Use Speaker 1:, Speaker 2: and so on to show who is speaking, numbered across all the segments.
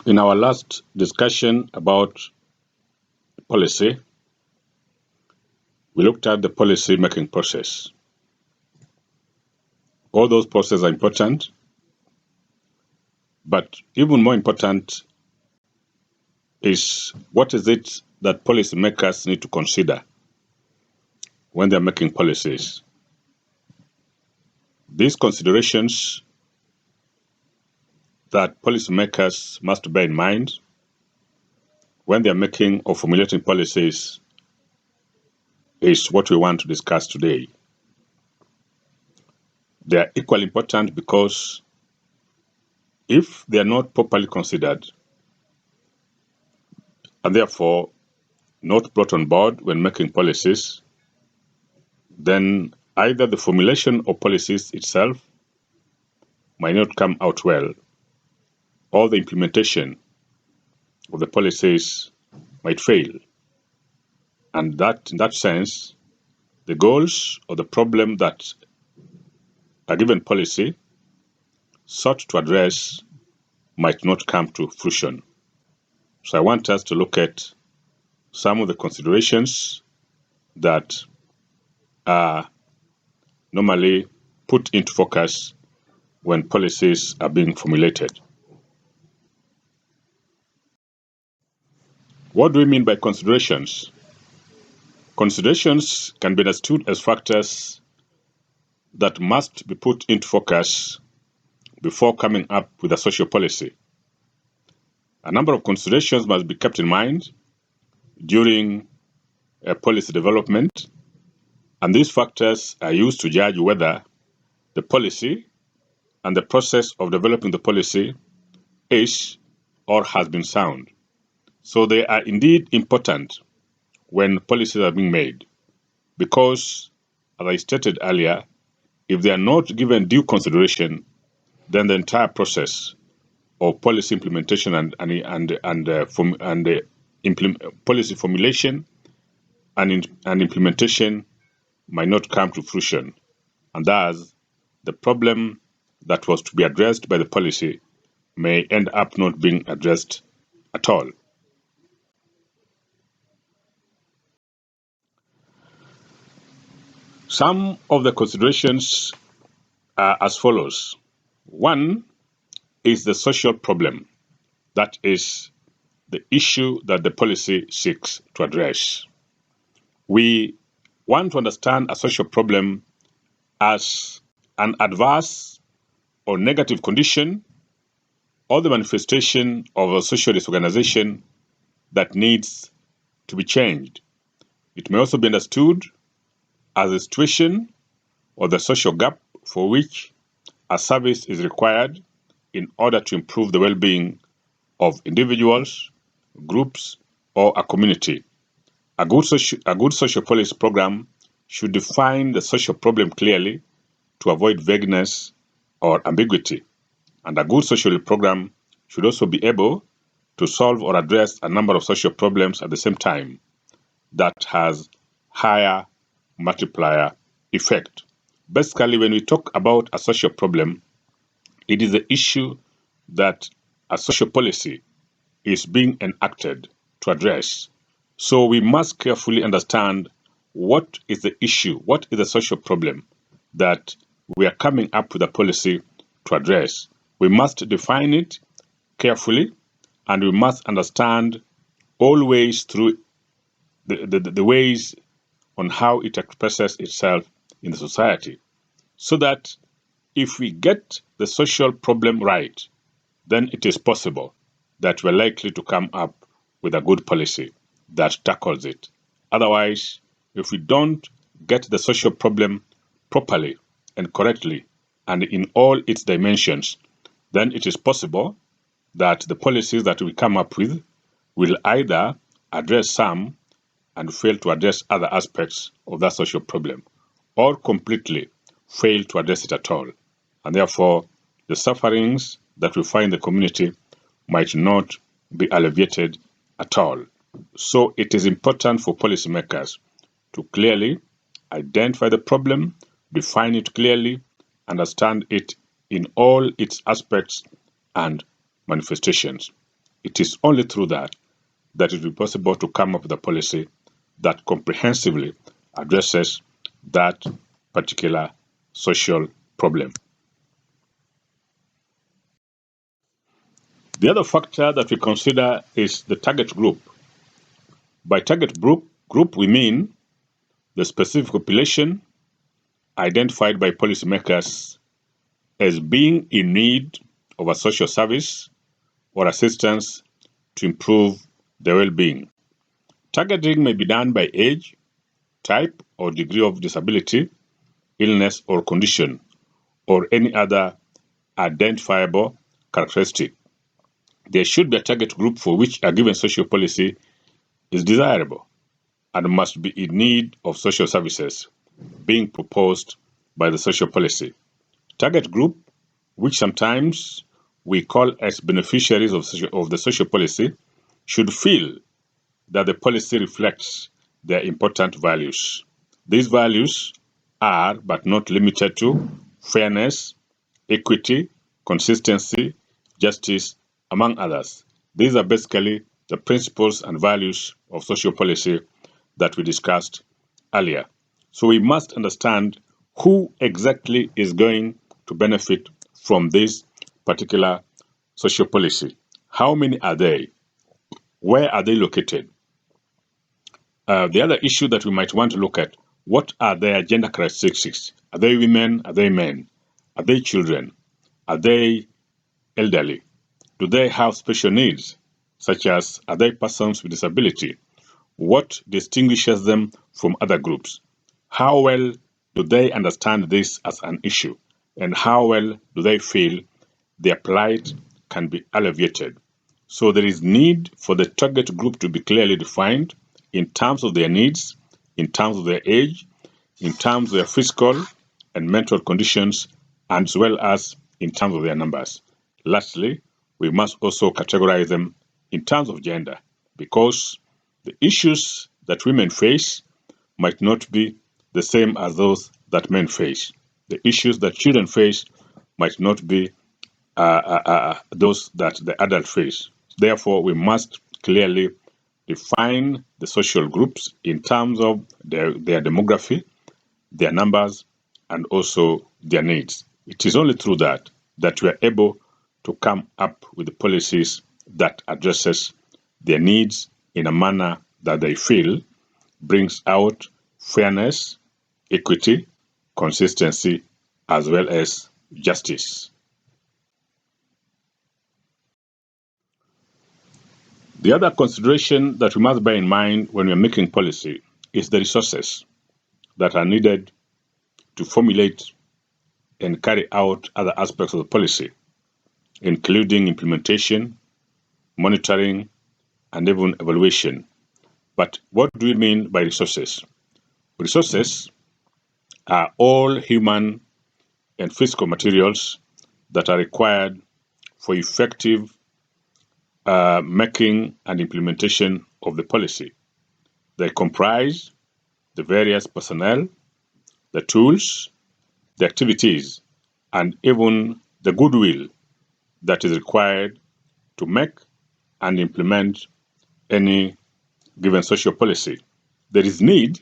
Speaker 1: In our last discussion about policy, we looked at the policy making process. All those processes are important, but even more important is what is it that policymakers need to consider when they're making policies. These considerations that policymakers must bear in mind when they're making or formulating policies is what we want to discuss today. They are equally important because if they are not properly considered and therefore not brought on board when making policies, then either the formulation of policies itself might not come out well, or the implementation of the policies might fail. And that, in that sense, the goals or the problem that a given policy sought to address might not come to fruition. So I want us to look at some of the considerations that are normally put into focus when policies are being formulated. What do we mean by considerations? Considerations can be understood as factors that must be put into focus before coming up with a social policy. A number of considerations must be kept in mind during a policy development, and these factors are used to judge whether the policy and the process of developing the policy is or has been sound. So they are indeed important when policies are being made because, as I stated earlier, if they are not given due consideration, then the entire process of policy implementation policy formulation and implementation might not come to fruition, and thus the problem that was to be addressed by the policy may end up not being addressed at all. Some of the considerations are as follows. One is the social problem, that is, the issue that the policy seeks to address. We want to understand a social problem as an adverse or negative condition or the manifestation of a social disorganization that needs to be changed. It may also be understood as a situation or the social gap for which a service is required in order to improve the well-being of individuals, groups, or a community. A good social policy program should define the social problem clearly to avoid vagueness or ambiguity. And a good social program should also be able to solve or address a number of social problems at the same time that has higher multiplier effect. Basically, when we talk about a social problem, it is the issue that a social policy is being enacted to address. So we must carefully understand what is the issue, what is the social problem that we are coming up with a policy to address. We must define it carefully, and we must understand always through the ways on how it expresses itself in the society, so that if we get the social problem right, then it is possible that we're likely to come up with a good policy that tackles it. Otherwise, if we don't get the social problem properly and correctly and in all its dimensions, then it is possible that the policies that we come up with will either address some and fail to address other aspects of that social problem, or completely fail to address it at all. And therefore, the sufferings that we find in the community might not be alleviated at all. So it is important for policymakers to clearly identify the problem, define it clearly, understand it in all its aspects and manifestations. It is only through that that it will be possible to come up with a policy that comprehensively addresses that particular social problem. The other factor that we consider is the target group. By target group, we mean the specific population identified by policymakers as being in need of a social service or assistance to improve their well-being. Targeting may be done by age, type or degree of disability, illness or condition, or any other identifiable characteristic. There should be a target group for which a given social policy is desirable and must be in need of social services being proposed by the social policy. Target group, which sometimes we call as beneficiaries of the social policy, should feel that the policy reflects their important values. These values are, but not limited to, fairness, equity, consistency, justice, among others. These are basically the principles and values of social policy that we discussed earlier. So we must understand who exactly is going to benefit from this particular social policy. How many are they? Where are they located? The other issue that we might want to look at, what are their gender characteristics? Are they women? Are they men? Are they children? Are they elderly? Do they have special needs, such as are they persons with disability? What distinguishes them from other groups? How well do they understand this as an issue? And how well do they feel their plight can be alleviated? So there is need for the target group to be clearly defined in terms of their needs, in terms of their age, in terms of their physical and mental conditions, as well as in terms of their numbers. Lastly, we must also categorize them in terms of gender, because the issues that women face might not be the same as those that men face. The issues that children face might not be those that the adult face. Therefore, we must clearly define the social groups in terms of their demography, their numbers, and also their needs. It is only through that we are able to come up with the policies that addresses their needs in a manner that they feel brings out fairness, equity, consistency, as well as justice. The other consideration that we must bear in mind when we're making policy is the resources that are needed to formulate and carry out other aspects of the policy, including implementation, monitoring, and even evaluation. But what do we mean by resources? Resources are all human and physical materials that are required for effective making and implementation of the policy. They comprise the various personnel, the tools, the activities, and even the goodwill that is required to make and implement any given social policy. There is need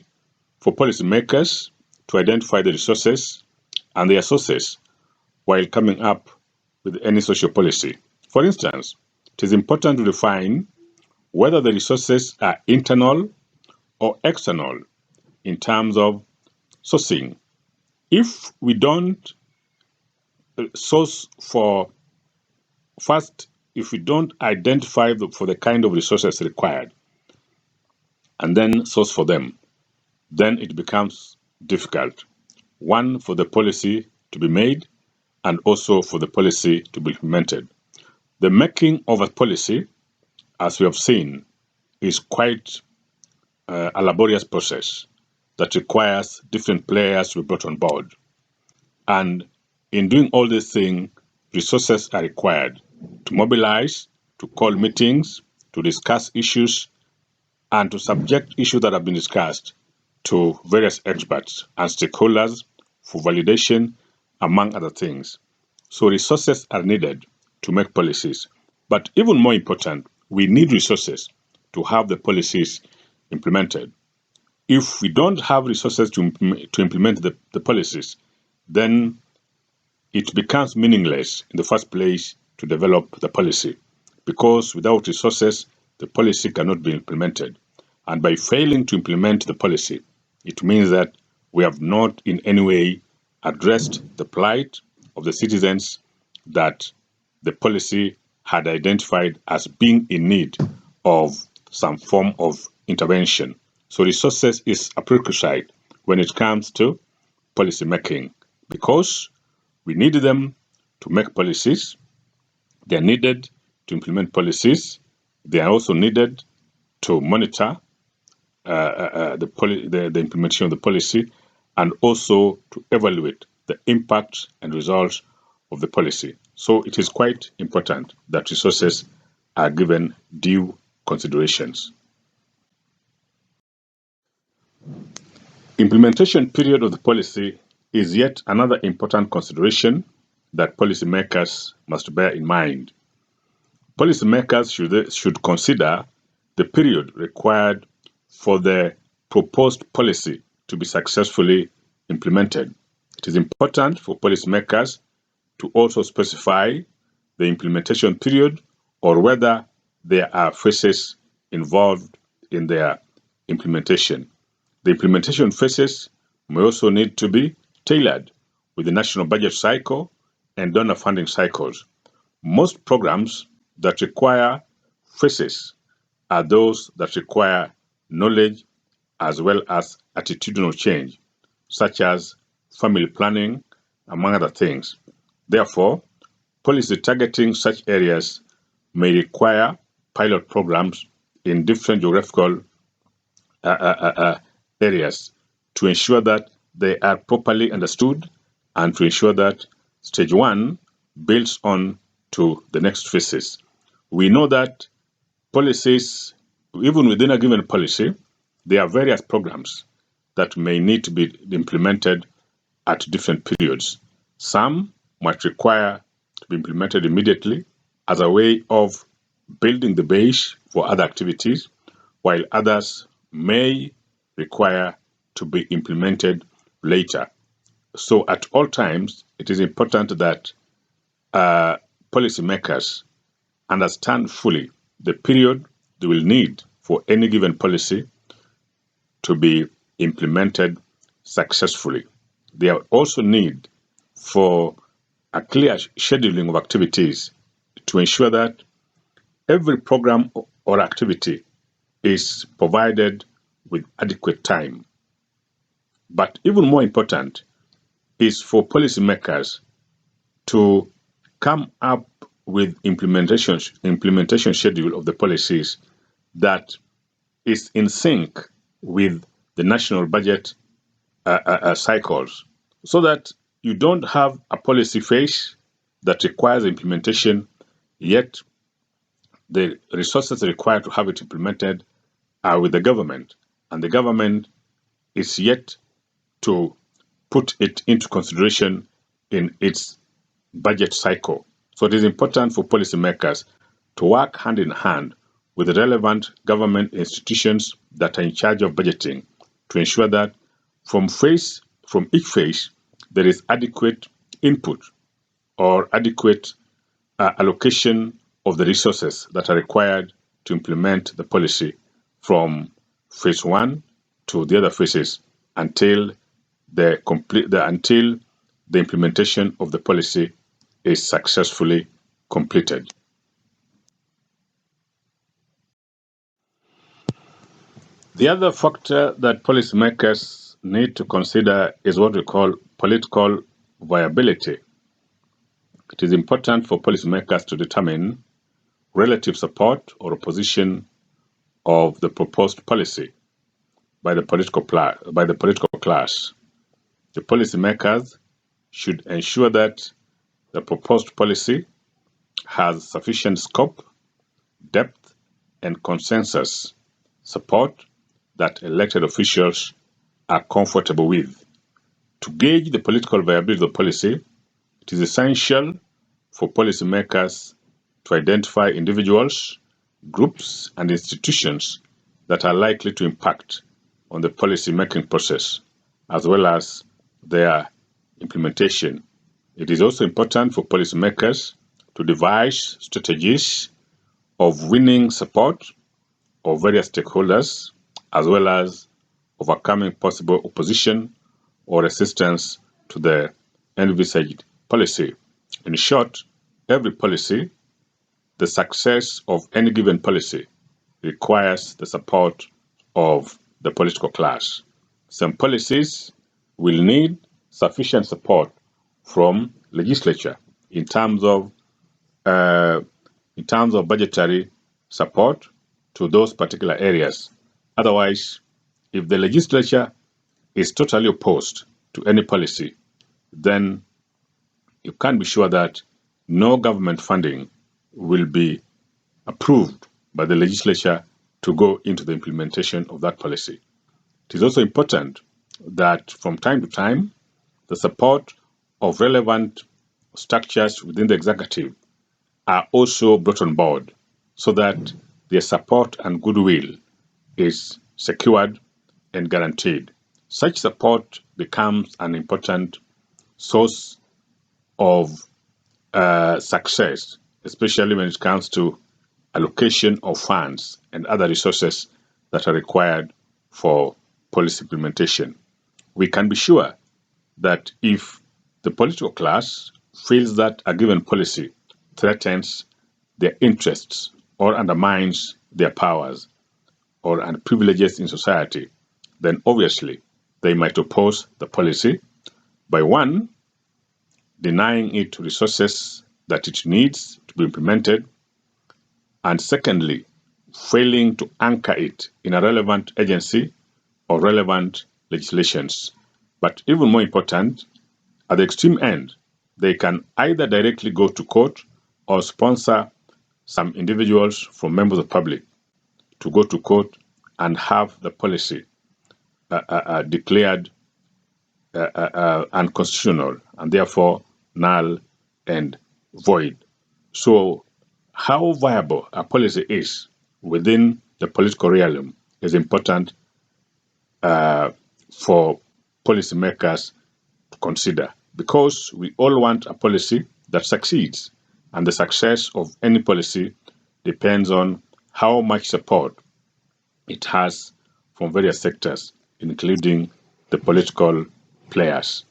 Speaker 1: for policymakers to identify the resources and their sources while coming up with any social policy. For instance, it is important to define whether the resources are internal or external in terms of sourcing. If we don't source for first, if we don't identify for the kind of resources required and then source for them, then it becomes difficult. One, for the policy to be made and also for the policy to be implemented. The making of a policy, as we have seen, is quite a laborious process that requires different players to be brought on board. And in doing all these things, resources are required to mobilize, to call meetings, to discuss issues, and to subject issues that have been discussed to various experts and stakeholders for validation, among other things. So resources are needed to make policies. But even more important, we need resources to have the policies implemented. If we don't have resources to implement the policies, then it becomes meaningless in the first place to develop the policy, because without resources, the policy cannot be implemented. And by failing to implement the policy, it means that we have not in any way addressed the plight of the citizens that the policy had identified as being in need of some form of intervention. So resources is a prerequisite when it comes to policy making, because we need them to make policies. They are needed to implement policies. They are also needed to monitor the implementation of the policy, and also to evaluate the impact and results of the policy. So it is quite important that resources are given due considerations. Implementation period of the policy is yet another important consideration that policymakers must bear in mind. Policymakers should consider the period required for the proposed policy to be successfully implemented. It is important for policymakers to also specify the implementation period, or whether there are phases involved in their implementation. The implementation phases may also need to be tailored with the national budget cycle and donor funding cycles. Most programs that require phases are those that require knowledge as well as attitudinal change, such as family planning, among other things. Therefore, policy targeting such areas may require pilot programs in different geographical areas to ensure that they are properly understood, and to ensure that stage one builds on to the next phases. We know that policies, even within a given policy, there are various programs that may need to be implemented at different periods. Some might require to be implemented immediately as a way of building the base for other activities, while others may require to be implemented later. So at all times, it is important that policymakers understand fully the period they will need for any given policy to be implemented successfully. They also need for a clear scheduling of activities to ensure that every program or activity is provided with adequate time. But even more important is for policymakers to come up with implementation schedule of the policies that is in sync with the national budget cycles, so that you don't have a policy phase that requires implementation, yet the resources required to have it implemented are with the government, and the government is yet to put it into consideration in its budget cycle. So it is important for policymakers to work hand in hand with the relevant government institutions that are in charge of budgeting to ensure that from each phase, there is adequate input or adequate allocation of the resources that are required to implement the policy from phase one to the other phases until until the implementation of the policy is successfully completed. The other factor that policymakers need to consider is what we call political viability. It is important for policymakers to determine relative support or opposition of the proposed policy by the political class. The policymakers should ensure that the proposed policy has sufficient scope, depth, and consensus support that elected officials are comfortable with. To gauge the political viability of the policy, it is essential for policymakers to identify individuals, groups, and institutions that are likely to impact on the policy-making process, as well as their implementation. It is also important for policymakers to devise strategies of winning support of various stakeholders, as well as overcoming possible opposition or resistance to the envisaged policy. In short, every policy, the success of any given policy, requires the support of the political class. Some policies will need sufficient support from legislature in terms of budgetary support to those particular areas. Otherwise, if the legislature is totally opposed to any policy, then you can be sure that no government funding will be approved by the legislature to go into the implementation of that policy. It is also important that from time to time, the support of relevant structures within the executive are also brought on board so that their support and goodwill is secured and guaranteed. Such support becomes an important source of success, especially when it comes to allocation of funds and other resources that are required for policy implementation. We can be sure that if the political class feels that a given policy threatens their interests or undermines their powers and privileges in society, then obviously they might oppose the policy by one, denying it resources that it needs to be implemented, and secondly, failing to anchor it in a relevant agency or relevant legislations. But even more important, at the extreme end, they can either directly go to court or sponsor some individuals from members of the public to go to court and have the policy declared unconstitutional and therefore null and void. So how viable a policy is within the political realm is important for policymakers to consider, because we all want a policy that succeeds, and the success of any policy depends on how much support it has from various sectors, including the political players.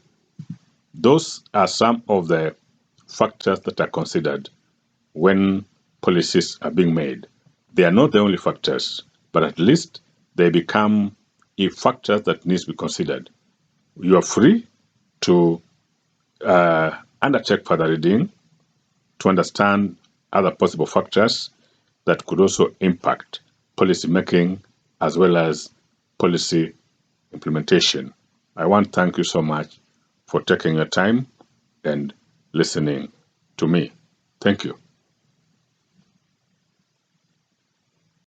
Speaker 1: Those are some of the factors that are considered when policies are being made. They are not the only factors, but at least they become a factor that needs to be considered. You are free to undertake further reading to understand other possible factors that could also impact policy making as well as policy implementation. I want to thank you so much for taking your time and listening to me. Thank you.